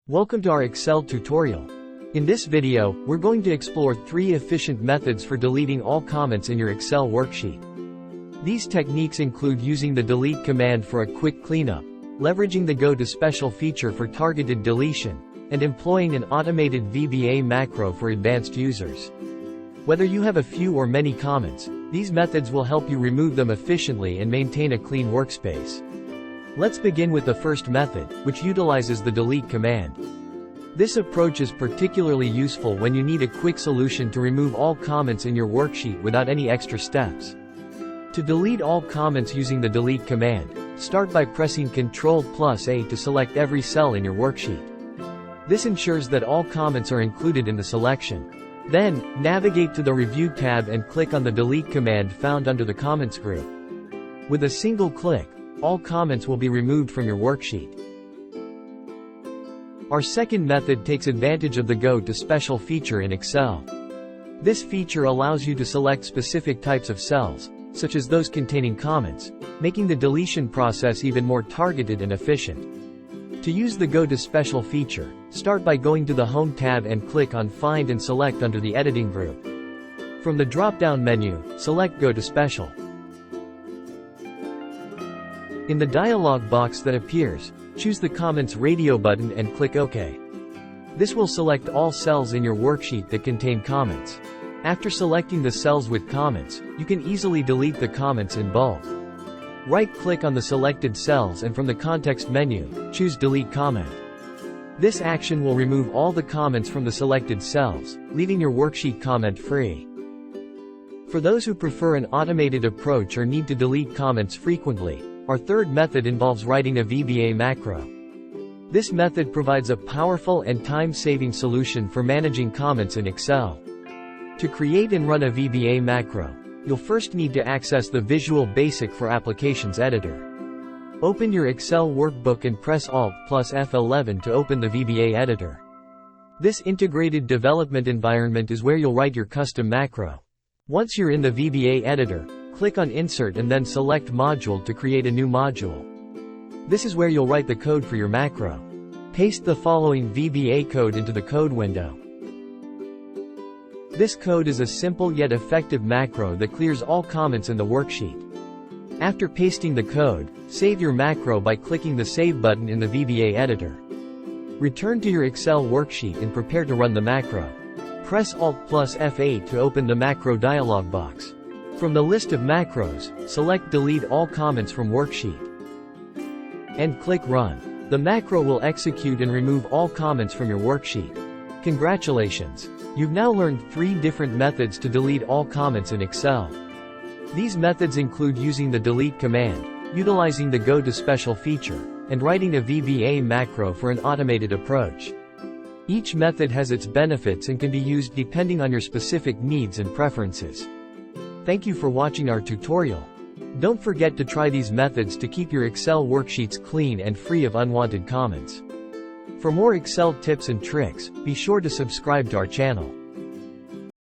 Welcome to our Excel tutorial. In this video, we're going to explore 3 efficient methods for deleting all comments in your Excel worksheet. These techniques include using the delete command for a quick cleanup, leveraging the Go to Special feature for targeted deletion, and employing an automated VBA macro for advanced users. Whether you have a few or many comments, these methods will help you remove them efficiently and maintain a clean workspace. Let's begin with the first method, which utilizes the delete command. This approach is particularly useful when you need a quick solution to remove all comments in your worksheet without any extra steps. To delete all comments using the delete command, start by pressing Ctrl+A to select every cell in your worksheet. This ensures that all comments are included in the selection. Then, navigate to the Review tab and click on the delete command found under the Comments group. With a single click, all comments will be removed from your worksheet. Our second method takes advantage of the Go to Special feature in Excel. This feature allows you to select specific types of cells, such as those containing comments, making the deletion process even more targeted and efficient. To use the Go to Special feature, start by going to the Home tab and click on Find and select under the Editing group. From the drop-down menu, select Go to Special. In the dialog box that appears, choose the Comments Radio button and click OK. This will select all cells in your worksheet that contain comments. After selecting the cells with comments, you can easily delete the comments in bulk. Right-click on the selected cells and from the context menu, choose Delete Comment. This action will remove all the comments from the selected cells, leaving your worksheet comment-free. For those who prefer an automated approach or need to delete comments frequently, our third method involves writing a VBA macro. This method provides a powerful and time-saving solution for managing comments in Excel. To create and run a VBA macro, you'll first need to access the Visual Basic for Applications editor. Open your Excel workbook and press Alt+F11 to open the VBA editor. This integrated development environment is where you'll write your custom macro. Once you're in the VBA editor, click on Insert and then select Module to create a new module. This is where you'll write the code for your macro. Paste the following VBA code into the code window. This code is a simple yet effective macro that clears all comments in the worksheet. After pasting the code, save your macro by clicking the Save button in the VBA editor. Return to your Excel worksheet and prepare to run the macro. Press Alt+F8 to open the macro dialog box. From the list of macros, select Delete All Comments from Worksheet. And click Run. The macro will execute and remove all comments from your worksheet. Congratulations! You've now learned 3 different methods to delete all comments in Excel. These methods include using the delete command, utilizing the Go to Special feature, and writing a VBA macro for an automated approach. Each method has its benefits and can be used depending on your specific needs and preferences. Thank you for watching our tutorial. Don't forget to try these methods to keep your Excel worksheets clean and free of unwanted comments. For more Excel tips and tricks, be sure to subscribe to our channel.